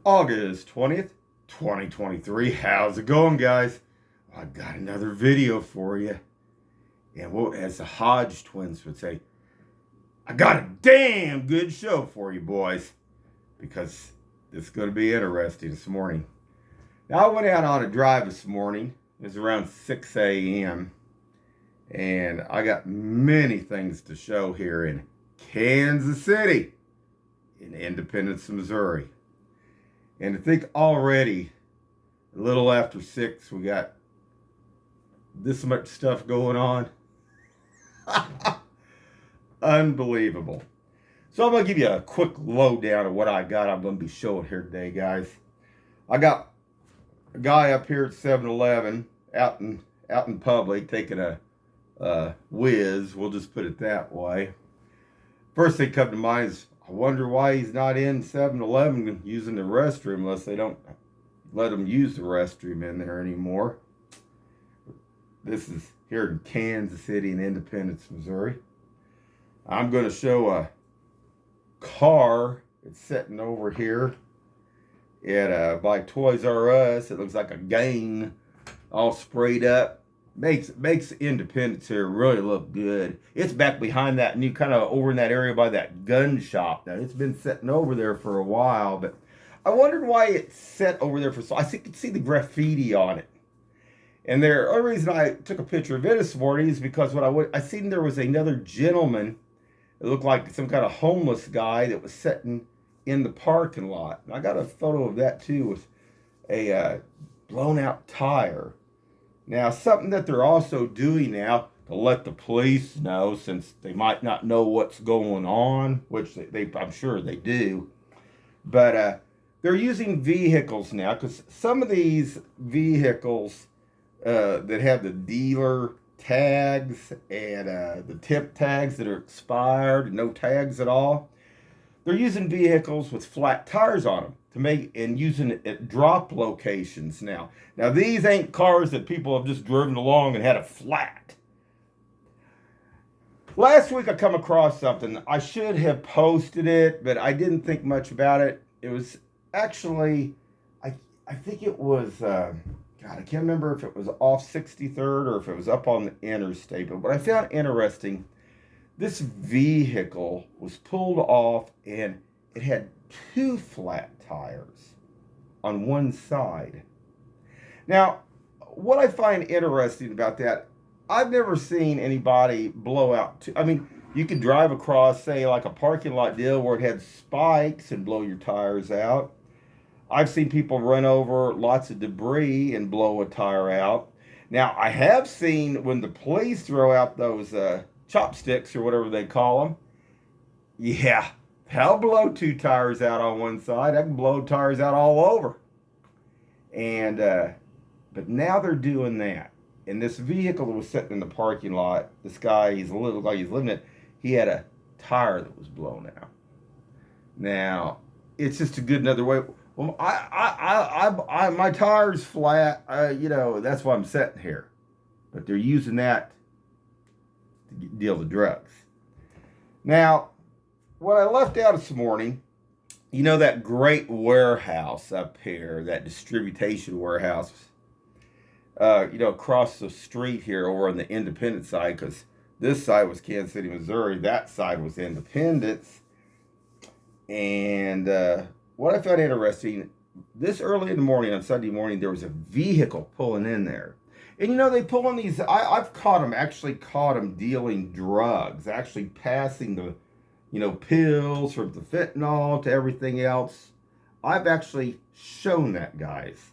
August 20th, 2023. How's it going, guys? I got another video for you. And as the Hodge twins would say, I got a damn good show for you, boys. Because it's going to be interesting this morning. Now, I went out on a drive this morning. It was around 6 a.m. And I got many things to show here in Kansas City, in Independence, Missouri. And to think already, a little after 6, we got this much stuff going on. Unbelievable. So I'm going to give you a quick lowdown of what I got. I'm going to be showing here today, guys. I got a guy up here at 7-Eleven out in public taking a whiz. We'll just put it that way. First thing come to mind is, I wonder why he's not in 7-Eleven using the restroom unless they don't let him use the restroom in there anymore. This is here in Kansas City in Independence, Missouri. I'm going to show a car that's sitting over here at by Toys R Us. It looks like a gang all sprayed up. Makes Independence here really look good. It's back behind that new kind of over in that area by that gun shop. Now it's been sitting over there for a while, but I wondered why it's set over there for so. I could see the graffiti on it. And the only reason I took a picture of it this morning is because I seen there was another gentleman. It looked like some kind of homeless guy that was sitting in the parking lot. And I got a photo of that too with a blown out tire. Now, something that they're also doing now to let the police know, since they might not know what's going on, which I'm sure they do, but they're using vehicles now, because some of these vehicles that have the dealer tags and the tip tags that are expired and no tags at all, they're using vehicles with flat tires on them to make and using it at drop locations now. Now these ain't cars that people have just driven along and had a flat. Last week I come across something. I should have posted it, but I didn't think much about it. It was actually, I think it was, God, I can't remember if it was off 63rd or if it was up on the interstate. But what I found interesting, this vehicle was pulled off and it had 2 flat tires on one side. Now, what I find interesting about that, I've never seen anybody blow out I mean, you could drive across, say, like a parking lot deal where it had spikes and blow your tires out. I've seen people run over lots of debris and blow a tire out. Now, I have seen when the police throw out those chopsticks or whatever they call them, yeah, they'll blow 2 tires out on one side. I can blow tires out all over. And but now they're doing that. And this vehicle that was sitting in the parking lot, this guy, looked like he's living it. He had a tire that was blown out. Now, it's just a good another way. Well, my tire's flat. That's why I'm sitting here. But they're using that to deal with drugs. Now, what I left out this morning, that great warehouse up here, that distribution warehouse, across the street here over on the Independence side, because this side was Kansas City, Missouri, that side was Independence. And what I found interesting, this early in the morning, on Sunday morning, there was a vehicle pulling in there. And they pull on these, I've caught them dealing drugs, actually passing the pills from the fentanyl to everything else. I've actually shown that, guys.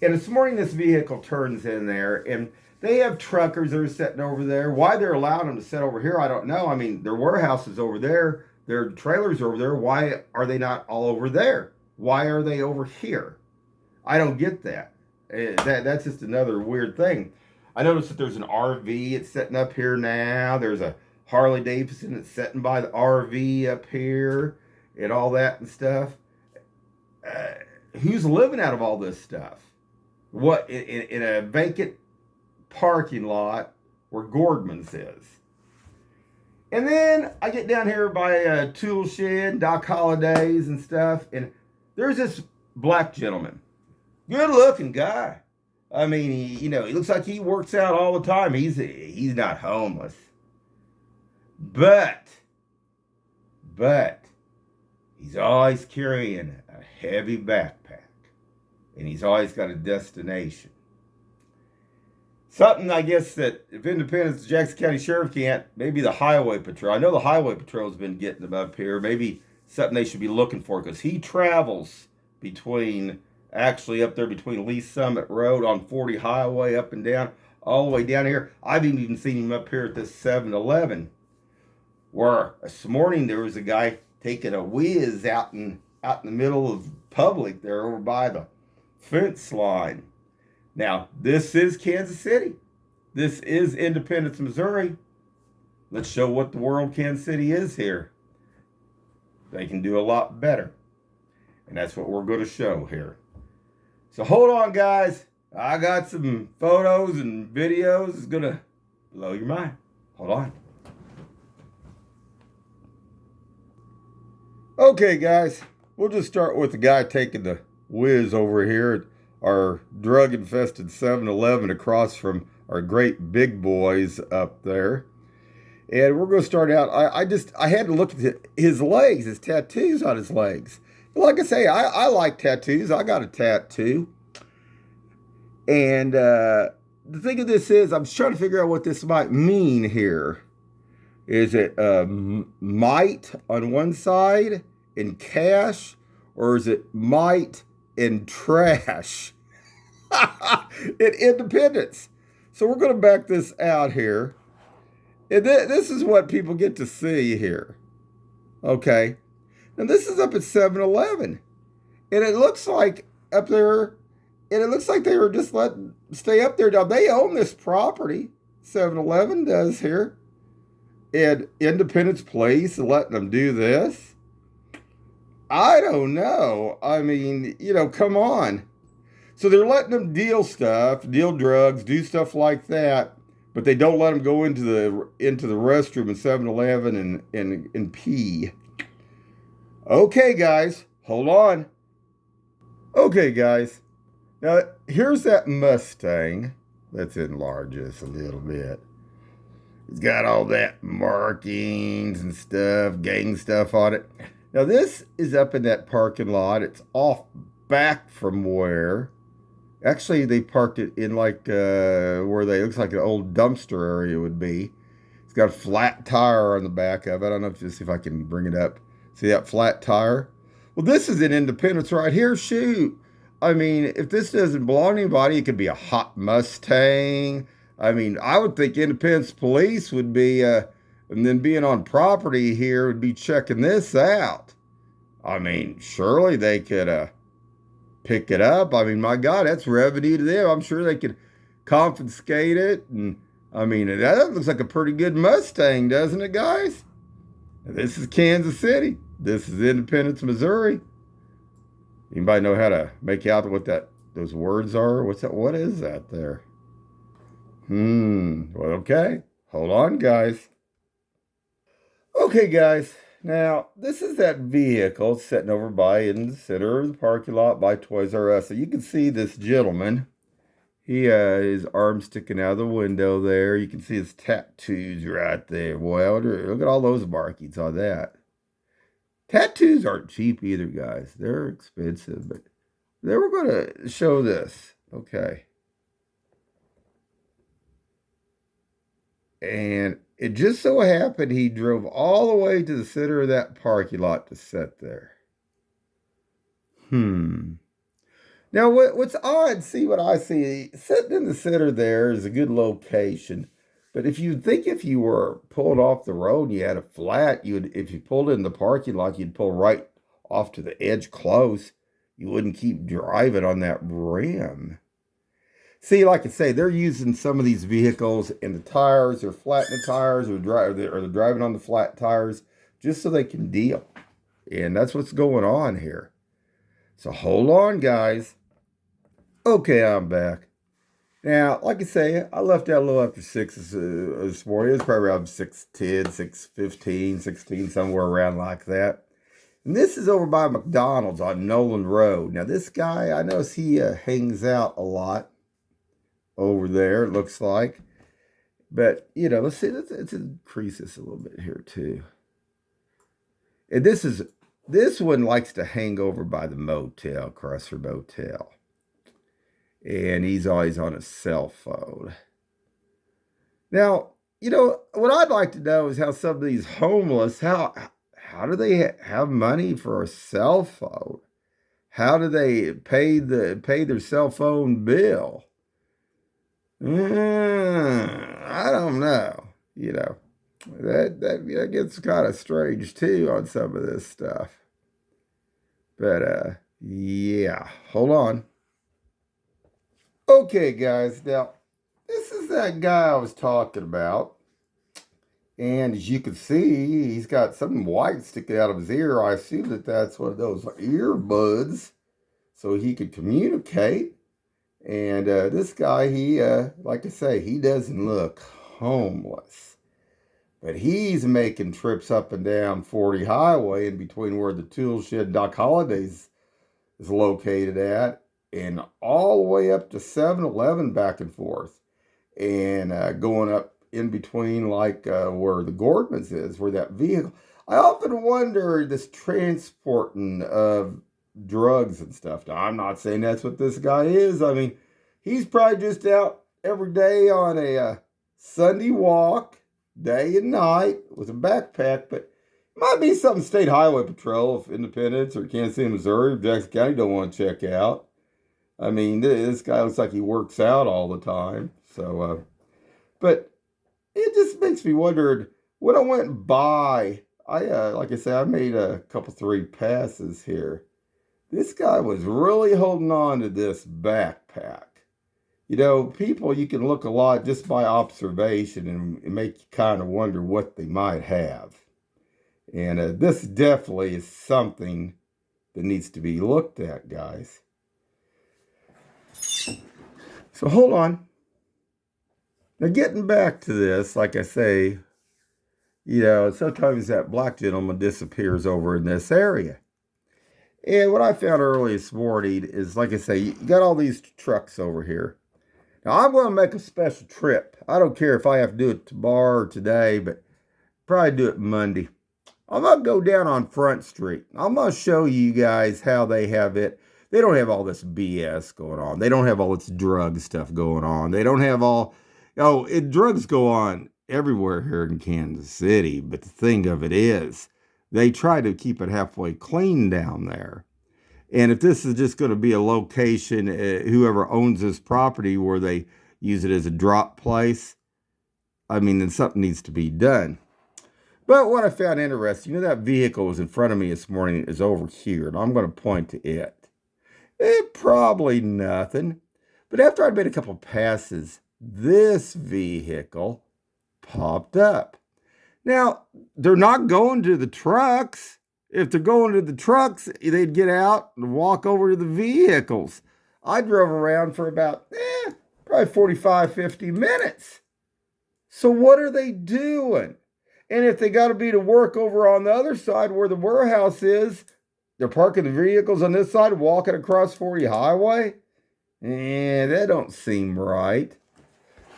And this morning, this vehicle turns in there, and they have truckers that are sitting over there. Why they're allowing them to sit over here, I don't know. I mean, their warehouse is over there. Their trailers are over there. Why are they not all over there? Why are they over here? I don't get that. That's just another weird thing. I noticed that there's an RV. It's sitting up here now. There's a Harley Davidson that's sitting by the RV up here and all that and stuff. Who's living out of all this stuff? What, in a vacant parking lot where Gordman's is? And then I get down here by Tool Shed, Doc Holiday's and stuff, and there's this black gentleman. Good looking guy. I mean, he looks like he works out all the time. He's not homeless. But he's always carrying a heavy backpack. And he's always got a destination. Something, I guess, that if Independence, Jackson County Sheriff can't, maybe the Highway Patrol. I know the Highway Patrol's been getting him up here. Maybe something they should be looking for, because he travels actually up there between Lee Summit Road on 40 Highway, up and down, all the way down here. I've even seen him up here at this 7-Eleven, where this morning there was a guy taking a whiz out in the middle of public there over by the fence line. Now, this is Kansas City. This is Independence, Missouri. Let's show what the world Kansas City is here. They can do a lot better. And that's what we're going to show here. So hold on, guys. I got some photos and videos. It's going to blow your mind. Hold on. Okay, guys. We'll just start with the guy taking the whiz over here at our drug-infested 7-Eleven across from our great big boys up there. And we're going to start out. I had to look at his legs, his tattoos on his legs. Like I say, I like tattoos. I got a tattoo. And the thing of this is, I'm trying to figure out what this might mean here. Is it might on one side and cash, or is it might and trash in Independence? So we're going to back this out here. And this is what people get to see here. Okay. And this is up at 7-Eleven. And it looks like up there, and it looks like they were just letting stay up there. Now, they own this property. 7-Eleven does here. And Independence Place and letting them do this. I don't know. I mean, come on. So they're letting them deal stuff, deal drugs, do stuff like that, but they don't let them go into the restroom in 7-Eleven and pee. Okay, guys, hold on. Okay, guys. Now, here's that Mustang. Let's enlarge this a little bit. It's got all that markings and stuff, gang stuff on it. Now, this is up in that parking lot. It's off back from where... Actually, they parked it in like where they looks like an old dumpster area would be. It's got a flat tire on the back of it. I don't know if I can bring it up. See that flat tire? Well, this is in Independence right here. Shoot. I mean, if this doesn't belong to anybody, it could be a hot Mustang. I mean, I would think Independence Police would be, and then being on property here would be checking this out. I mean, surely they could pick it up. I mean, my God, that's revenue to them. I'm sure they could confiscate it. And I mean, that looks like a pretty good Mustang, doesn't it, guys? This is Kansas City. This is Independence, Missouri. Anybody know how to make out what those words are? What's that? What is that there? Well, okay. Hold on, guys. Okay, guys. Now, this is that vehicle sitting over in the center of the parking lot by Toys R Us. So you can see this gentleman. He his arm sticking out of the window there. You can see his tattoos right there. Boy, look at all those markings on that. Tattoos aren't cheap either, guys. They're expensive. But then we're going to show this. Okay. And it just so happened he drove all the way to the center of that parking lot to sit there. Now, what's odd, see what I see, sitting in the center there is a good location. But if you were pulled off the road and you had a flat, if you pulled in the parking lot, you'd pull right off to the edge close. You wouldn't keep driving on that rim. See, like I say, they're using some of these vehicles and the tires, they're flattening the tires, or they're driving on the flat tires just so they can deal. And that's what's going on here. So hold on, guys. Okay, I'm back. Now, like I say, I left out a little after 6 this morning. It was probably around 6:10, 6:15, 16, somewhere around like that. And this is over by McDonald's on Nolan Road. Now, this guy, I notice he hangs out a lot over there, it looks like. But, you know, let's see, let's increase this a little bit here, too. And this one likes to hang over by the motel, Crusher Motel. And he's always on his cell phone. Now, you know, what I'd like to know is how some of these homeless, how do they have money for a cell phone? How do they pay their cell phone bill? I don't know. You know, that gets kind of strange too on some of this stuff. But yeah, hold on. Okay, guys. Now, this is that guy I was talking about. And as you can see, he's got something white sticking out of his ear. I assume that that's one of those earbuds so he could communicate. And this guy, he, like I say, he doesn't look homeless. But he's making trips up and down 40 Highway in between where the tool shed Doc Holliday's is located at. And all the way up to 7-Eleven back and forth. And going up in between like where the Gordman's is, where that vehicle. I often wonder this transporting of drugs and stuff. Now, I'm not saying that's what this guy is. I mean, he's probably just out every day on a Sunday walk, day and night, with a backpack, but it might be something State Highway Patrol of Independence or Kansas City, Missouri, or Jackson County don't want to check out. I mean, this guy looks like he works out all the time. So, but it just makes me wonder, when I went by, like I said, I made a couple, 3 passes here. This guy was really holding on to this backpack. You know, people, you can look a lot just by observation and make you kind of wonder what they might have. And this definitely is something that needs to be looked at, guys. So hold on. Now, getting back to this, like I say, you know, sometimes that black gentleman disappears over in this area. And what I found early this morning is, like I say, you got all these trucks over here. Now, I'm going to make a special trip. I don't care if I have to do it tomorrow or today, but probably do it Monday. I'm going to go down on Front Street. I'm going to show you guys how they have it. They don't have all this BS going on. They don't have all this drug stuff going on. They don't have all... drugs go on everywhere here in Kansas City, but the thing of it is, they try to keep it halfway clean down there. And if this is just going to be a location, whoever owns this property where they use it as a drop place, I mean, then something needs to be done. But what I found interesting, you know, that vehicle was in front of me this morning is over here, and I'm going to point to it. Probably nothing. But after I'd made a couple passes, this vehicle popped up. Now, they're not going to the trucks. If they're going to the trucks, they'd get out and walk over to the vehicles. I drove around for about, probably 45, 50 minutes. So what are they doing? And if they got to be to work over on the other side where the warehouse is, they're parking the vehicles on this side, walking across 40 Highway? That don't seem right.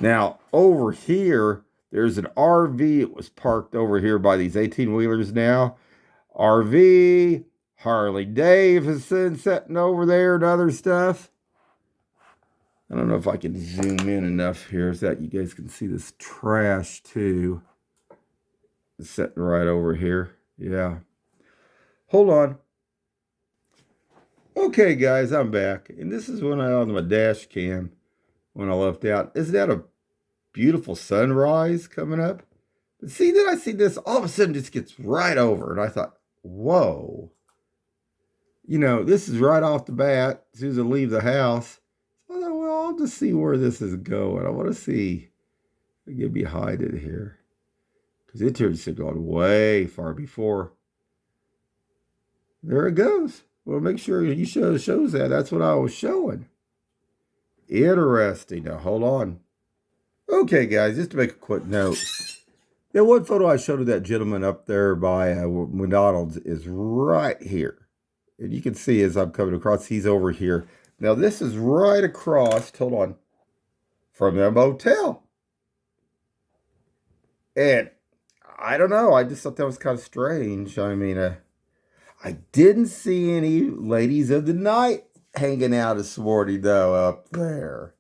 Now, over here, there's an RV. It was parked over here by these 18-wheelers now. RV, Harley Davidson sitting over there and other stuff. I don't know if I can zoom in enough here so that you guys can see this trash too. It's sitting right over here. Yeah. Hold on. Okay, guys, I'm back. And this is when I on my dash cam when I left out. Isn't that a beautiful sunrise coming up? But see, then I see this, all of a sudden just gets right over. And I thought, whoa. You know, this is right off the bat, as soon as I leave the house. So I thought, well, I'll just see where this is going. I want to see. I'll get behind it here. Because it turns to gone way far before. There it goes. Well, make sure you shows that. That's what I was showing. Interesting. Now, hold on. Okay, guys, just to make a quick note. Now, one photo I showed of that gentleman up there by McDonald's is right here. And you can see as I'm coming across, he's over here. Now, this is right across, hold on, from the motel. And I don't know, I just thought that was kind of strange. I mean, I didn't see any ladies of the night hanging out this morning, though, up there.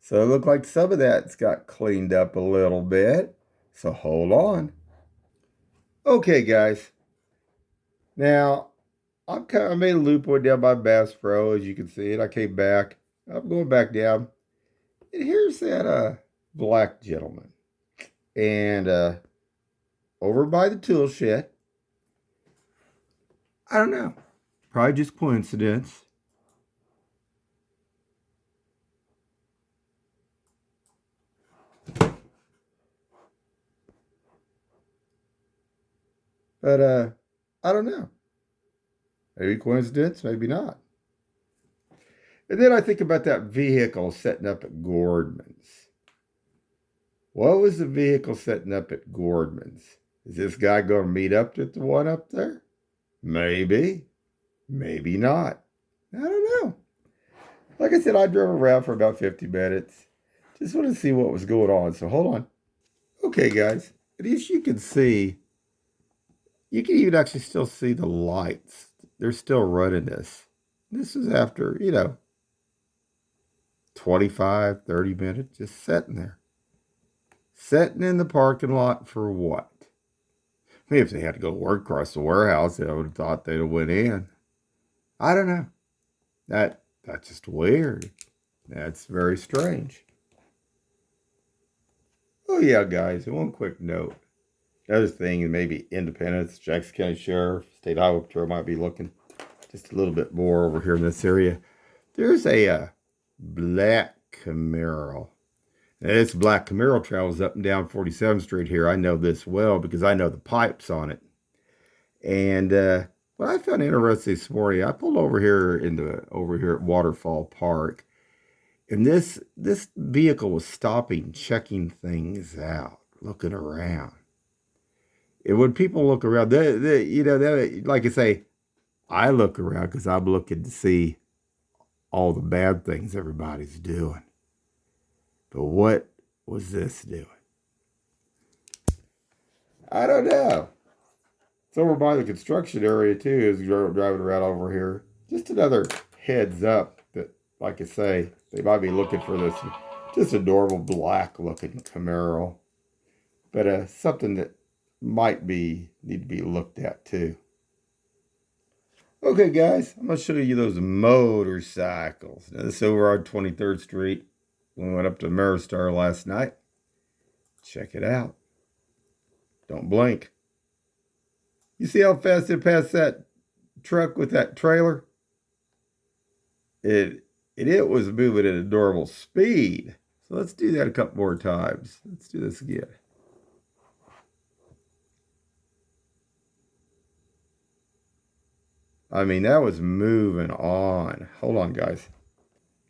So it looked like some of that's got cleaned up a little bit. So hold on. Okay, guys. Now, I made a loop way down by Bass Pro, as you can see it. I came back. I'm going back down. And here's that black gentleman. And over by the tool shed. I don't know. Probably just coincidence. But I don't know. Maybe coincidence, maybe not. And then I think about that vehicle setting up at Gordman's. What was the vehicle setting up at Gordman's? Is this guy going to meet up with the one up there? Maybe. Maybe not. I don't know. Like I said, I drove around for about 50 minutes. Just wanted to see what was going on. So hold on. Okay, guys. As you can see, you can even actually still see the lights. They're still running this. This is after, 25, 30 minutes just sitting there. Sitting in the parking lot for what? Maybe if they had to go work across the warehouse, I would have thought they'd have went in. I don't know. That's just weird. That's very strange. Oh yeah, guys, and one quick note. Another thing, maybe Independence, Jackson County Sheriff, State Highway Patrol might be looking just a little bit more over here in this area. There's a black Camaro. Now, this black Camaro travels up and down 47th Street here. I know this well because I know the pipes on it. And what I found interesting this morning, I pulled over here at Waterfall Park, and this vehicle was stopping, checking things out, looking around. And when people look around, like I say, I look around because I'm looking to see all the bad things everybody's doing. But what was this doing? I don't know. It's over by the construction area too, as you're driving around over here. Just another heads up that, like I say, they might be looking for this, just a normal black looking Camaro. But something that might need to be looked at too. Okay, guys, I'm going to show you those motorcycles. Now, this is over on 23rd Street. We went up to Ameristar last night. Check it out. Don't blink. You see how fast it passed that truck with that trailer? It was moving at a normal speed. So let's do that a couple more times. Let's do this again. I mean, that was moving on. Hold on, guys.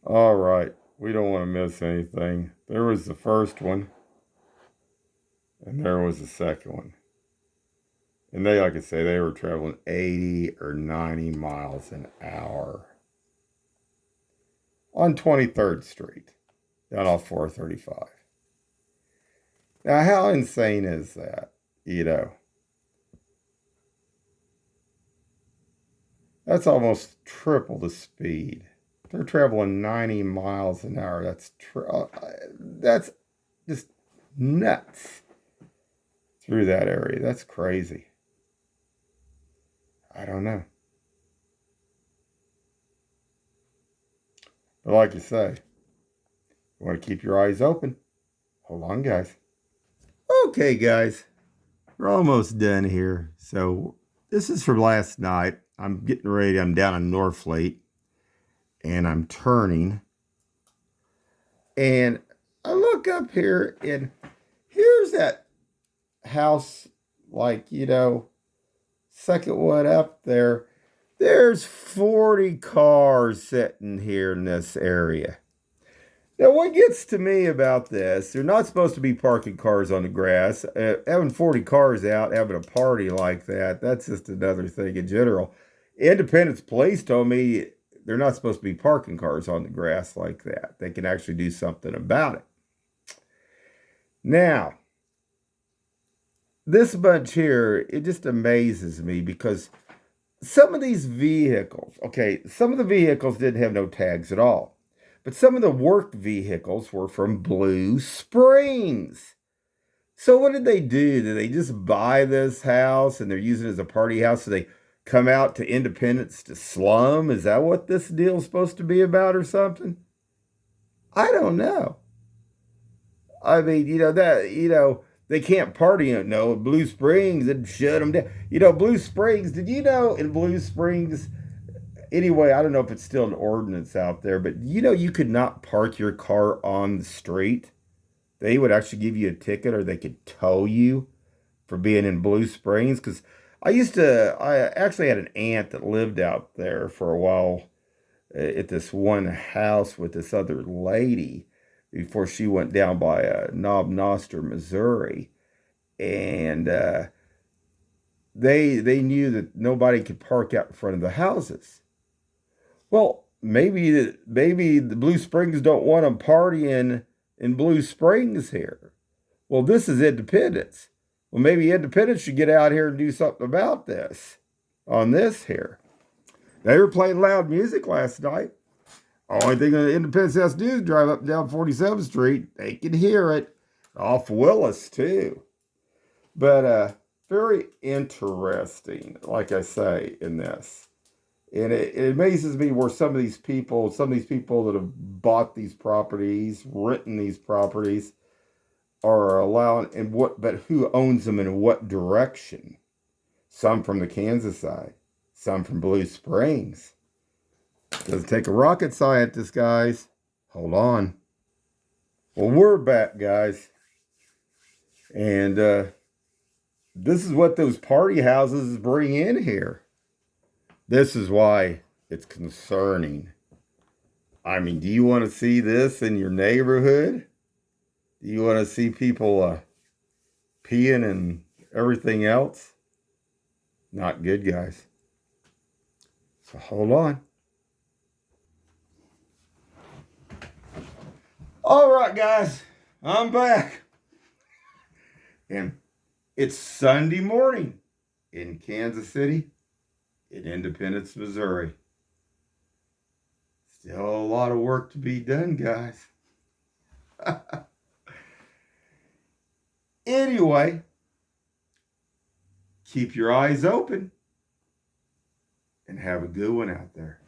All right. We don't want to miss anything. There was the first one. And there was the second one. And they, like I say, they were traveling 80 or 90 miles an hour. On 23rd Street. Down off 435. Now, how insane is that? That's almost triple the speed. They're traveling 90 miles an hour. That's just nuts through that area. That's crazy. I don't know. But like you say, you want to keep your eyes open. Hold on, guys. Okay, guys. We're almost done here. So this is from last night. I'm getting ready. I'm down in Norfleet. And I'm turning. And I look up here. And here's that house. Like, second one up there. There's 40 cars sitting here in this area. Now, what gets to me about this, they're not supposed to be parking cars on the grass. Having 40 cars out, having a party like that, that's just another thing in general. Independence Police told me they're not supposed to be parking cars on the grass like that. They can actually do something about it. Now, this bunch here, it just amazes me because some of these vehicles, okay, some of the vehicles didn't have no tags at all. But some of the work vehicles were from Blue Springs. So what did they do? Did they just buy this house and they're using it as a party house so they come out to Independence to slum? Is that what this deal's supposed to be about or something? I don't know. I mean, they can't party in Blue Springs and shut them down. Blue Springs, did you know in Blue Springs, anyway, I don't know if it's still an ordinance out there, but you could not park your car on the street. They would actually give you a ticket or they could tow you for being in Blue Springs. Because I actually had an aunt that lived out there for a while at this one house with this other lady before she went down by Knob Noster, Missouri. And they knew that nobody could park out in front of the houses. Well, maybe the Blue Springs don't want them partying in Blue Springs here. Well, this is Independence. Well, maybe Independence should get out here and do something about this on this here. They were playing loud music last night. Only thing that Independence has to do is drive up and down 47th Street. They can hear it. Off Willis, too. But very interesting, like I say, in this. And it amazes me where some of these people that have bought these properties, written these properties, are allowing, but who owns them and in what direction? Some from the Kansas side, some from Blue Springs. Doesn't take a rocket scientist, guys. Hold on. Well, we're back, guys. And this is what those party houses bring in here. This is why it's concerning. I mean, do you want to see this in your neighborhood? Do you want to see people peeing and everything else? Not good, guys. So hold on. All right, guys. I'm back. And it's Sunday morning in Kansas City, in Independence, Missouri. Still a lot of work to be done, guys. Anyway, keep your eyes open and have a good one out there.